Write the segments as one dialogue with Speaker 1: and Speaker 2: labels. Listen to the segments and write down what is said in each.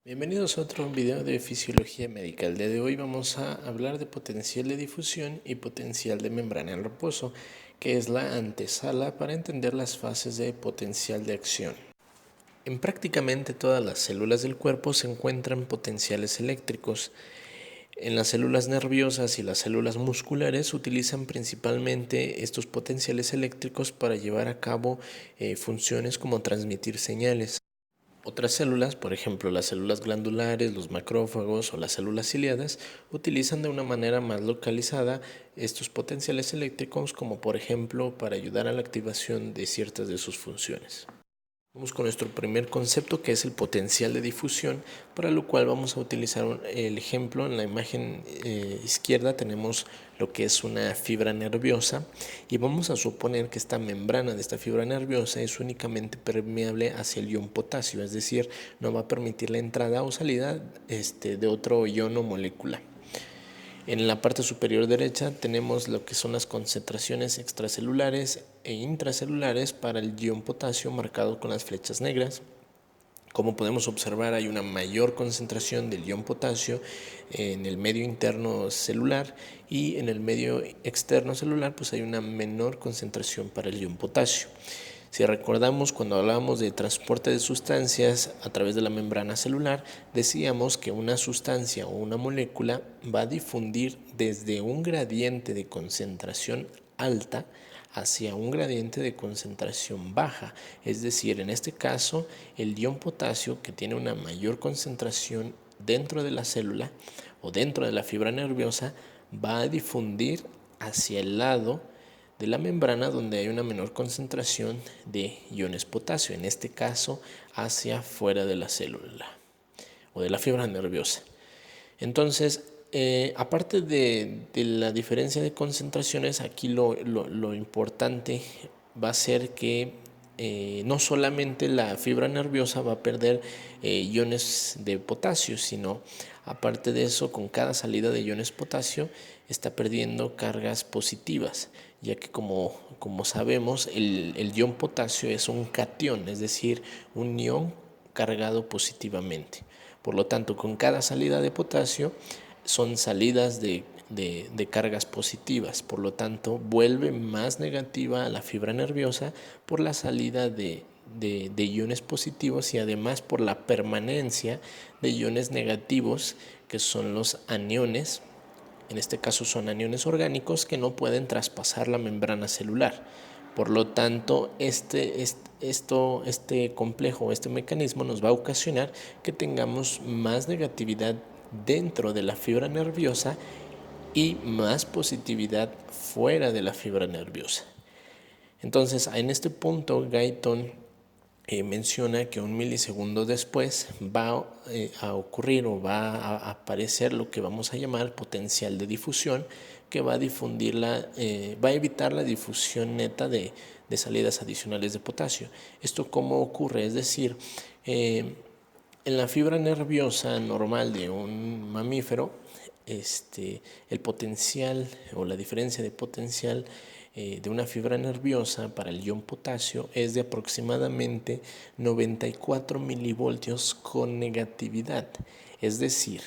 Speaker 1: Bienvenidos a otro video de fisiología médica. El día de hoy vamos a hablar de potencial de difusión y potencial de membrana en reposo, que es la antesala para entender las fases de potencial de acción. En prácticamente todas las células del cuerpo se encuentran potenciales eléctricos. En las células nerviosas y las células musculares utilizan principalmente estos potenciales eléctricos para llevar a cabo funciones como transmitir señales. Otras células, por ejemplo las células glandulares, los macrófagos o las células ciliadas, utilizan de una manera más localizada estos potenciales eléctricos como por ejemplo para ayudar a la activación de ciertas de sus funciones. Vamos con nuestro primer concepto, que es el potencial de difusión, para lo cual vamos a utilizar el ejemplo. En la imagen izquierda tenemos lo que es una fibra nerviosa y vamos a suponer que esta membrana de esta fibra nerviosa es únicamente permeable hacia el ion potasio, es decir, no va a permitir la entrada o salida de otro ion o molécula. En la parte superior derecha tenemos lo que son las concentraciones extracelulares e intracelulares para el ion potasio marcado con las flechas negras. Como podemos observar, hay una mayor concentración del ion potasio en el medio interno celular y en el medio externo celular pues hay una menor concentración para el ion potasio. Si recordamos, cuando hablábamos de transporte de sustancias a través de la membrana celular, decíamos que una sustancia o una molécula va a difundir desde un gradiente de concentración alta hacia un gradiente de concentración baja. Es decir, en este caso, el ion potasio, que tiene una mayor concentración dentro de la célula o dentro de la fibra nerviosa, va a difundir hacia el lado de la membrana donde hay una menor concentración de iones potasio, en este caso hacia fuera de la célula o de la fibra nerviosa. Entonces, aparte de la diferencia de concentraciones, aquí lo importante va a ser que no solamente la fibra nerviosa va a perder iones de potasio, sino aparte de eso, con cada salida de iones potasio está perdiendo cargas positivas, ya que como sabemos el ion potasio es un catión, es decir, un ion cargado positivamente. Por lo tanto, con cada salida de potasio son salidas de cargas positivas, por lo tanto vuelve más negativa a la fibra nerviosa por la salida de iones positivos y además por la permanencia de iones negativos, que son los aniones. En este caso son aniones orgánicos que no pueden traspasar la membrana celular. Por lo tanto, este complejo, este mecanismo nos va a ocasionar que tengamos más negatividad dentro de la fibra nerviosa y más positividad fuera de la fibra nerviosa. Entonces, en este punto, Guyton menciona que un milisegundo después va a ocurrir o va a aparecer lo que vamos a llamar potencial de difusión, que va a va a evitar la difusión neta de salidas adicionales de potasio. ¿Esto cómo ocurre? Es decir, en la fibra nerviosa normal de un mamífero, el potencial o la diferencia de potencial de una fibra nerviosa para el ion potasio es de aproximadamente 94 milivoltios con negatividad. Es decir,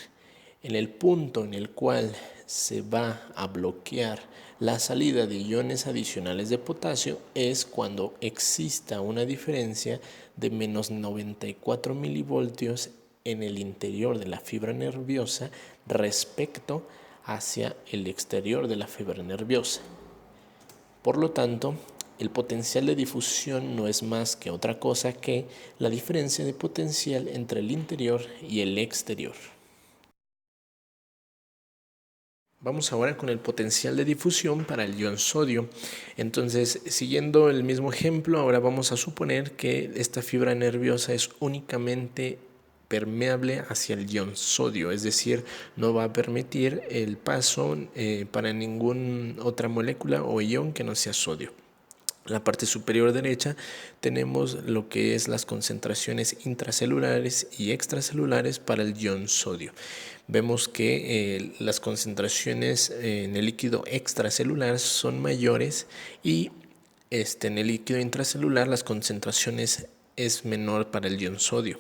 Speaker 1: en el punto en el cual se va a bloquear la salida de iones adicionales de potasio es cuando exista una diferencia de menos 94 milivoltios en el interior de la fibra nerviosa respecto hacia el exterior de la fibra nerviosa. Por lo tanto, el potencial de difusión no es más que otra cosa que la diferencia de potencial entre el interior y el exterior. Vamos ahora con el potencial de difusión para el ion sodio. Entonces, siguiendo el mismo ejemplo, ahora vamos a suponer que esta fibra nerviosa es únicamente permeable hacia el ion sodio, es decir, no va a permitir el paso para ninguna otra molécula o ion que no sea sodio. En la parte superior derecha tenemos lo que es las concentraciones intracelulares y extracelulares para el ion sodio. Vemos que las concentraciones en el líquido extracelular son mayores y en el líquido intracelular las concentraciones es menor para el ion sodio.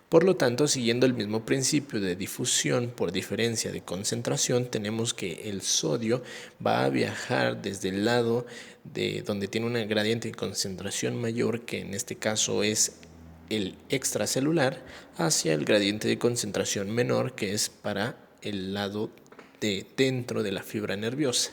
Speaker 1: Por lo tanto, siguiendo el mismo principio de difusión por diferencia de concentración, tenemos que el sodio va a viajar desde el lado de donde tiene una gradiente de concentración mayor, que en este caso es el extracelular, hacia el gradiente de concentración menor, que es para el lado de dentro de la fibra nerviosa.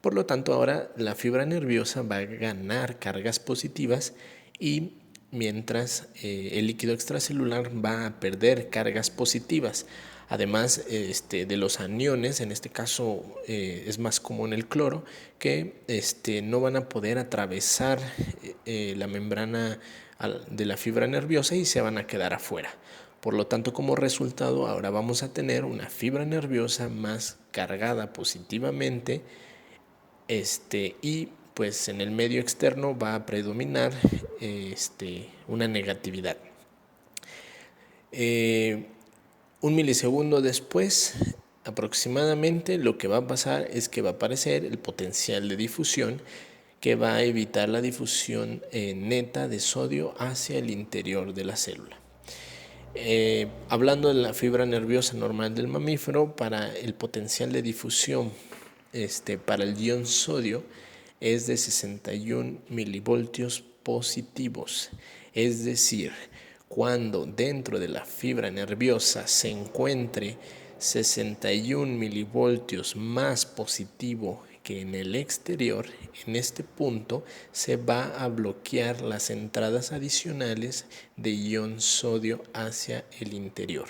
Speaker 1: Por lo tanto, ahora la fibra nerviosa va a ganar cargas positivas y mientras el líquido extracelular va a perder cargas positivas. Además de los aniones, en este caso es más común el cloro, que no van a poder atravesar la membrana de la fibra nerviosa y se van a quedar afuera. Por lo tanto, como resultado, ahora vamos a tener una fibra nerviosa más cargada positivamente, y pues en el medio externo va a predominar una negatividad. Un milisegundo después, aproximadamente, lo que va a pasar es que va a aparecer el potencial de difusión, que va a evitar la difusión neta de sodio hacia el interior de la célula. Hablando de la fibra nerviosa normal del mamífero, para el potencial de difusión para el ion sodio es de 61 milivoltios positivos. Es decir, cuando dentro de la fibra nerviosa se encuentre 61 milivoltios más positivo que en el exterior, en este punto se va a bloquear las entradas adicionales de ion sodio hacia el interior.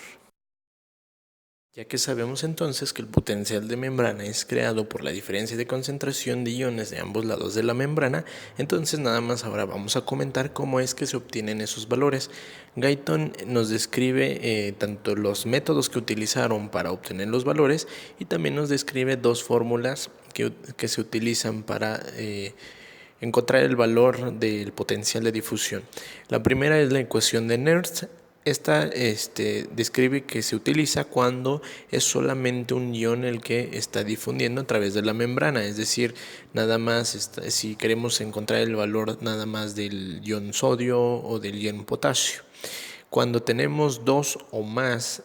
Speaker 1: Ya que sabemos entonces que el potencial de membrana es creado por la diferencia de concentración de iones de ambos lados de la membrana, entonces nada más ahora vamos a comentar cómo es que se obtienen esos valores. Guyton nos describe tanto los métodos que utilizaron para obtener los valores y también nos describe dos fórmulas que se utilizan para encontrar el valor del potencial de difusión. La primera es la ecuación de Nernst. Esta describe que se utiliza cuando es solamente un ion el que está difundiendo a través de la membrana, es decir, nada más si queremos encontrar el valor nada más del ion sodio o del ion potasio. Cuando tenemos dos o más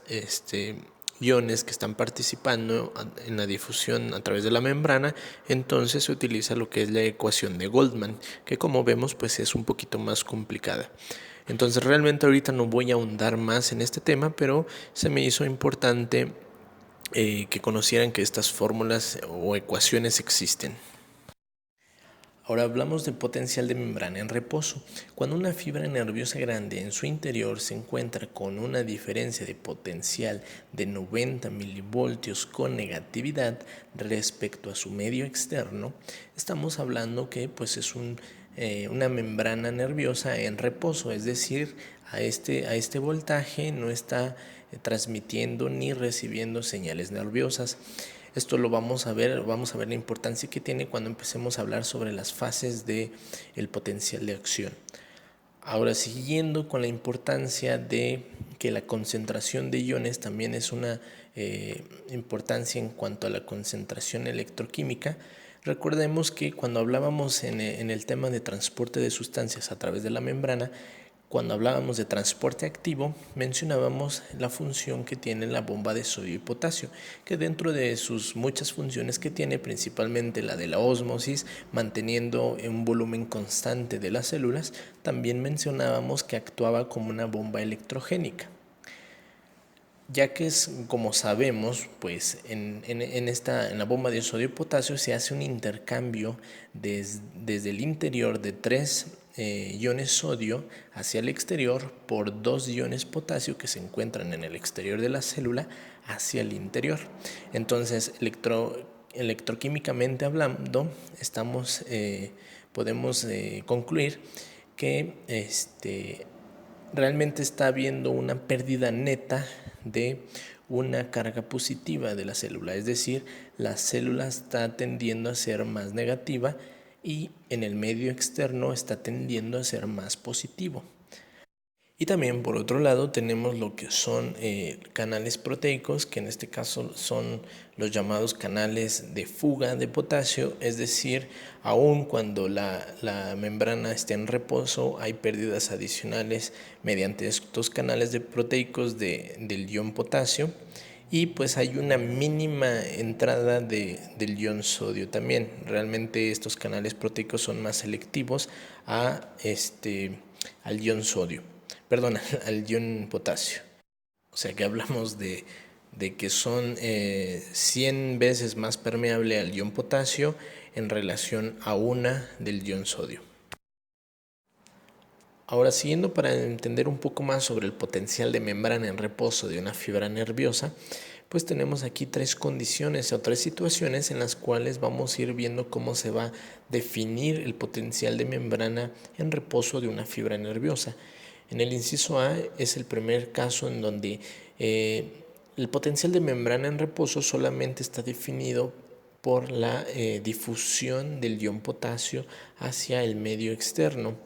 Speaker 1: iones que están participando en la difusión a través de la membrana, entonces se utiliza lo que es la ecuación de Goldman, que como vemos pues es un poquito más complicada. Entonces realmente ahorita no voy a ahondar más en este tema, pero se me hizo importante que conocieran que estas fórmulas o ecuaciones existen. Ahora hablamos del potencial de membrana en reposo. Cuando una fibra nerviosa grande en su interior se encuentra con una diferencia de potencial de 90 milivoltios con negatividad respecto a su medio externo, estamos hablando que pues es una membrana nerviosa en reposo, es decir, a este voltaje no está transmitiendo ni recibiendo señales nerviosas. Esto lo vamos a ver la importancia que tiene cuando empecemos a hablar sobre las fases del potencial de acción. Ahora, siguiendo con la importancia de que la concentración de iones también es una importancia en cuanto a la concentración electroquímica, recordemos que cuando hablábamos en el tema de transporte de sustancias a través de la membrana, cuando hablábamos de transporte activo, mencionábamos la función que tiene la bomba de sodio y potasio, que dentro de sus muchas funciones que tiene, principalmente la de la ósmosis, manteniendo un volumen constante de las células, también mencionábamos que actuaba como una bomba electrogénica. Ya que es, como sabemos, pues en la bomba de sodio y potasio se hace un intercambio desde el interior de 3 iones sodio hacia el exterior por 2 iones potasio que se encuentran en el exterior de la célula hacia el interior. Entonces, electroquímicamente hablando, podemos concluir que realmente está habiendo una pérdida neta de una carga positiva de la célula, es decir, la célula está tendiendo a ser más negativa y en el medio externo está tendiendo a ser más positivo. Y también por otro lado tenemos lo que son canales proteicos, que en este caso son los llamados canales de fuga de potasio, es decir, aun cuando la membrana esté en reposo hay pérdidas adicionales mediante estos canales de proteicos del ion potasio, y pues hay una mínima entrada del ion sodio también. Realmente estos canales proteicos son más selectivos al ion sodio, perdón, al ion potasio. O sea que hablamos de que son 100 veces más permeable al ion potasio en relación a una del ion sodio. Ahora, siguiendo para entender un poco más sobre el potencial de membrana en reposo de una fibra nerviosa, pues tenemos aquí tres condiciones o tres situaciones en las cuales vamos a ir viendo cómo se va a definir el potencial de membrana en reposo de una fibra nerviosa. En el inciso A es el primer caso en donde el potencial de membrana en reposo solamente está definido por la difusión del ion potasio hacia el medio externo.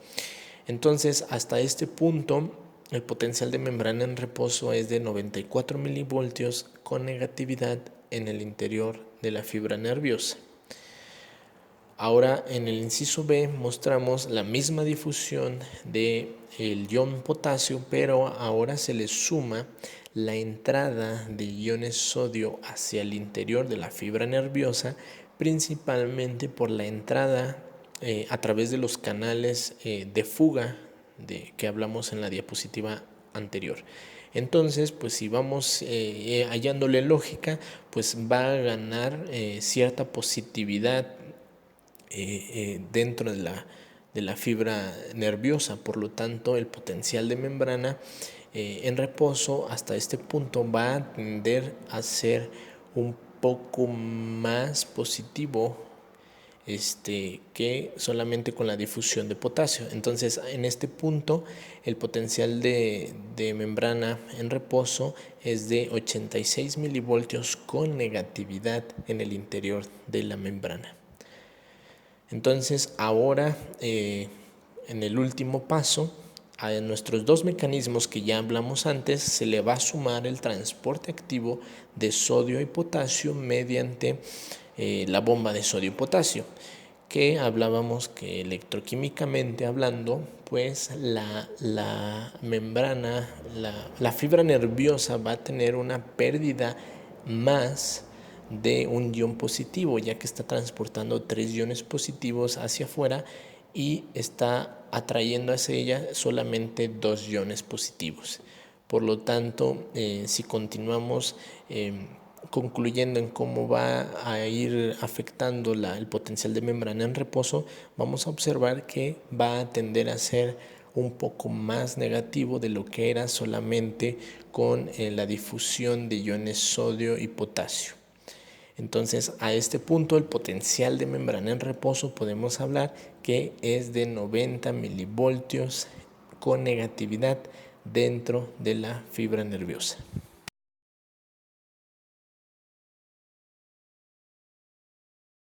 Speaker 1: Entonces, hasta este punto, el potencial de membrana en reposo es de 94 milivoltios con negatividad en el interior de la fibra nerviosa. Ahora, en el inciso B mostramos la misma difusión del ion potasio, pero ahora se le suma la entrada de iones sodio hacia el interior de la fibra nerviosa, principalmente por la entrada a través de los canales de fuga que hablamos en la diapositiva anterior. Entonces, pues si vamos hallándole lógica, pues va a ganar cierta positividad dentro de la fibra nerviosa. Por lo tanto, el potencial de membrana en reposo hasta este punto va a tender a ser un poco más positivo que solamente con la difusión de potasio. Entonces, en este punto, el potencial de membrana en reposo es de 86 milivoltios con negatividad en el interior de la membrana. Entonces, ahora, en el último paso, a nuestros dos mecanismos que ya hablamos antes, se le va a sumar el transporte activo de sodio y potasio mediante la bomba de sodio y potasio, que hablábamos que electroquímicamente hablando, pues la membrana, la fibra nerviosa va a tener una pérdida más de un ion positivo, ya que está transportando 3 iones positivos hacia afuera y está atrayendo hacia ella solamente 2 iones positivos. Por lo tanto, si continuamos concluyendo en cómo va a ir afectando el potencial de membrana en reposo, vamos a observar que va a tender a ser un poco más negativo de lo que era solamente con la difusión de iones sodio y potasio. Entonces, a este punto, el potencial de membrana en reposo podemos hablar que es de 90 milivoltios con negatividad dentro de la fibra nerviosa.